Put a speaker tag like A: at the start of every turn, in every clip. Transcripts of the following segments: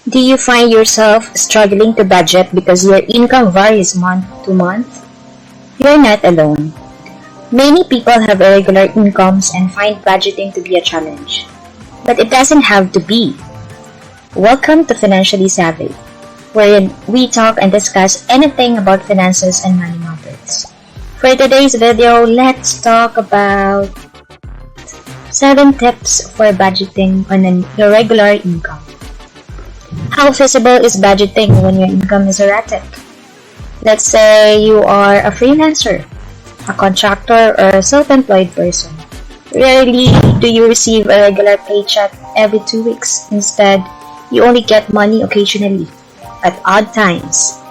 A: Do you find yourself struggling to budget because your income varies month to month? You're not alone. Many people have irregular incomes and find budgeting to be a challenge. But it doesn't have to be. Welcome to Financially Savvy, wherein we talk and discuss anything about finances and money matters. For today's video, let's talk about 7 tips for budgeting on an irregular income. How feasible is budgeting when your income is erratic? Let's say you are a freelancer, a contractor, or a self-employed person. Rarely do you receive a regular paycheck every 2 weeks. Instead, you only get money occasionally, at odd times.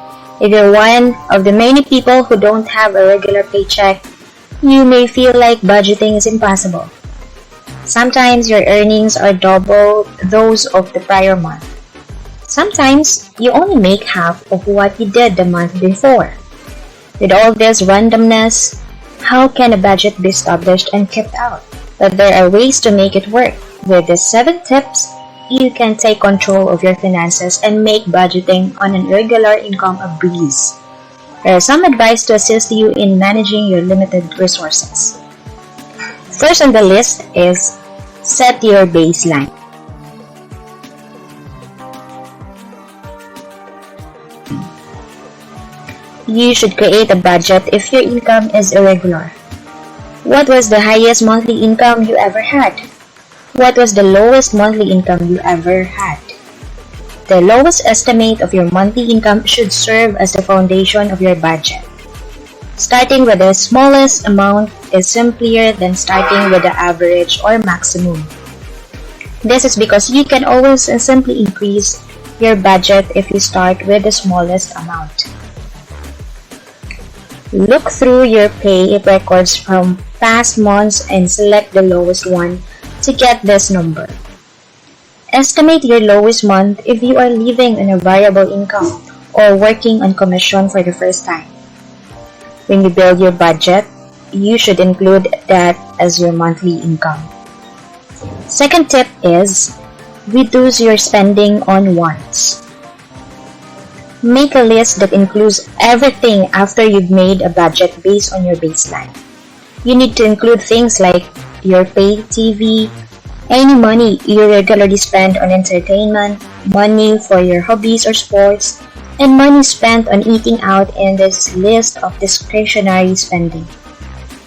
A: If you're one of the many people who don't have a regular paycheck, you may feel like budgeting is impossible. Sometimes your earnings are double those of the prior month. Sometimes you only make half of what you did the month before. With all this randomness, how can a budget be established and kept out? But there are ways to make it work. With the 7 tips, you can take control of your finances and make budgeting on an irregular income a breeze. There is some advice to assist you in managing your limited resources. First on the list is set your baseline. You should create a budget if your income is irregular. What was the highest monthly income you ever had? What was the lowest monthly income you ever had? The lowest estimate of your monthly income should serve as the foundation of your budget. Starting with the smallest amount is simpler than starting with the average or maximum. This is because you can always and simply increase your budget if you start with the smallest amount. Look through your pay records from past months and select the lowest one to get this number. Estimate your lowest month if you are living on a variable income or working on commission for the first time. When you build your budget, you should include that as your monthly income. Second tip is reduce your spending on wants. Make a list that includes everything after you've made a budget based on your baseline. You need to include things like your pay TV, any money you regularly spend on entertainment, money for your hobbies or sports, and money spent on eating out in this list of discretionary spending.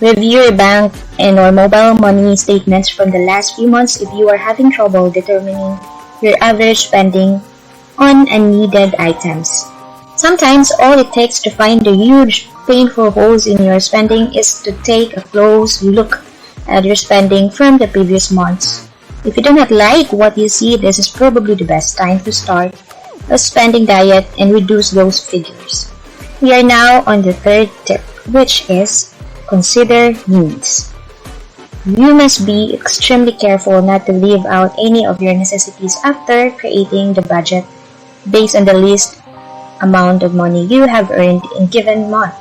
A: Review your bank and or mobile money statements from the last few months if you are having trouble determining your average spending on unneeded items. Sometimes all it takes to find the huge, painful holes in your spending is to take a close look at your spending from the previous months. If you do not like what you see, this is probably the best time to start a spending diet and reduce those figures. We are now on the third tip, which is consider needs. You must be extremely careful not to leave out any of your necessities after creating the budget based on the least amount of money you have earned in a given month.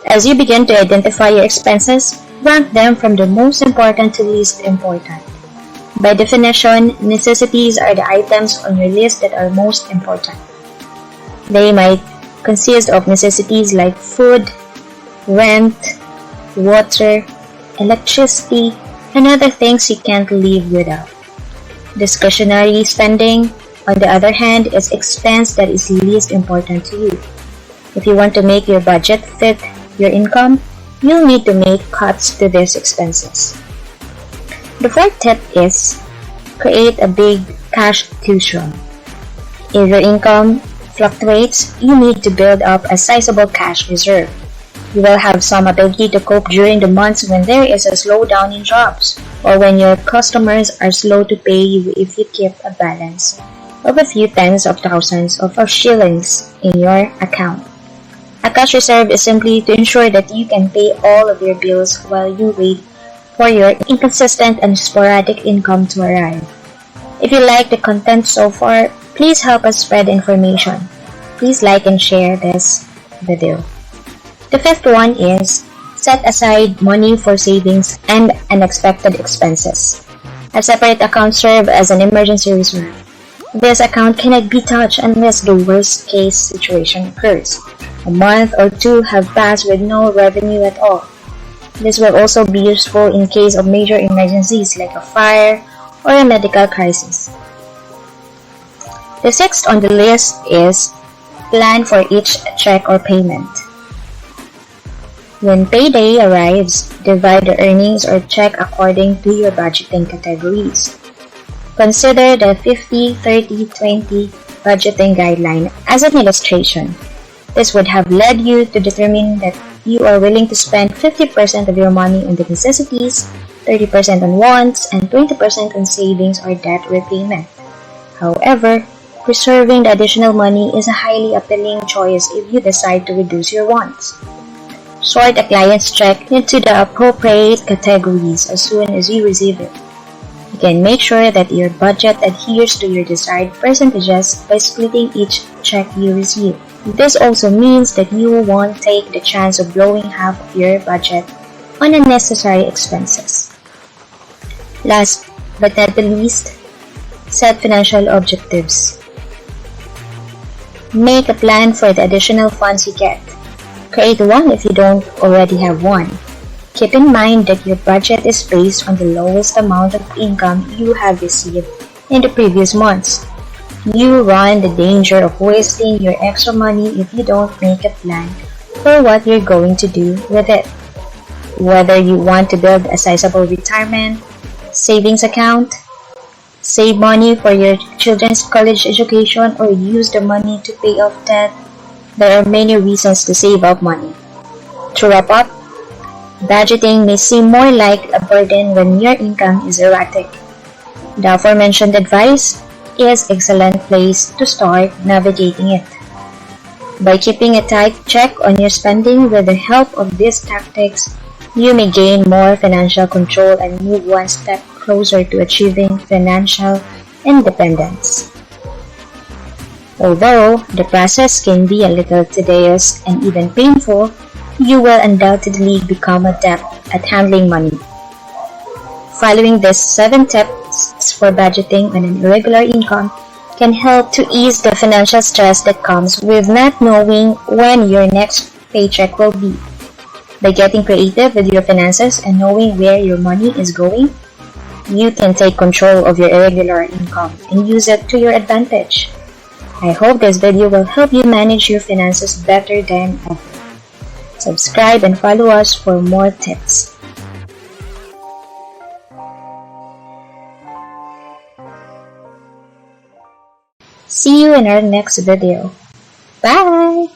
A: As you begin to identify your expenses, rank them from the most important to least important. By definition, necessities are the items on your list that are most important. They might consist of necessities like food, rent, water, electricity, and other things you can't live without. Discretionary spending, on the other hand, is expense that is least important to you. If you want to make your budget fit your income, you'll need to make cuts to these expenses. The fourth tip is create a big cash cushion. If your income fluctuates, you need to build up a sizable cash reserve. You will have some ability to cope during the months when there is a slowdown in jobs or when your customers are slow to pay you if you keep a balance of a few tens of thousands of shillings in your account. A cash reserve is simply to ensure that you can pay all of your bills while you wait for your inconsistent and sporadic income to arrive. If you like the content so far, please help us spread information. Please like and share this video. The fifth one is set aside money for savings and unexpected expenses. A separate account serves as an emergency reserve. This account cannot be touched unless the worst case situation occurs. A month or two have passed with no revenue at all. This will also be useful in case of major emergencies like a fire or a medical crisis. The sixth on the list is plan for each check or payment. When payday arrives, divide the earnings or check according to your budgeting categories. Consider the 50-30-20 budgeting guideline as an illustration. This would have led you to determine that you are willing to spend 50% of your money on the necessities, 30% on wants, and 20% on savings or debt repayment. However, preserving the additional money is a highly appealing choice if you decide to reduce your wants. Sort a client's check into the appropriate categories as soon as you receive it. You can make sure that your budget adheres to your desired percentages by splitting each check you receive. This also means that you won't take the chance of blowing half of your budget on unnecessary expenses. Last but not the least, set financial objectives. Make a plan for the additional funds you get. Create one if you don't already have one. Keep in mind that your budget is based on the lowest amount of income you have received in the previous months. You run the danger of wasting your extra money if you don't make a plan for what you're going to do with it. Whether you want to build a sizable retirement, savings account, save money for your children's college education, or use the money to pay off debt, there are many reasons to save up money. To wrap up, budgeting may seem more like a burden when your income is erratic. The aforementioned advice is an excellent place to start navigating it. By keeping a tight check on your spending with the help of these tactics, you may gain more financial control and move one step closer to achieving financial independence. Although the process can be a little tedious and even painful, you will undoubtedly become adept at handling money. Following these 7 tips for budgeting on an irregular income can help to ease the financial stress that comes with not knowing when your next paycheck will be. By getting creative with your finances and knowing where your money is going, you can take control of your irregular income and use it to your advantage. I hope this video will help you manage your finances better than ever. Subscribe and follow us for more tips. See you in our next video. Bye!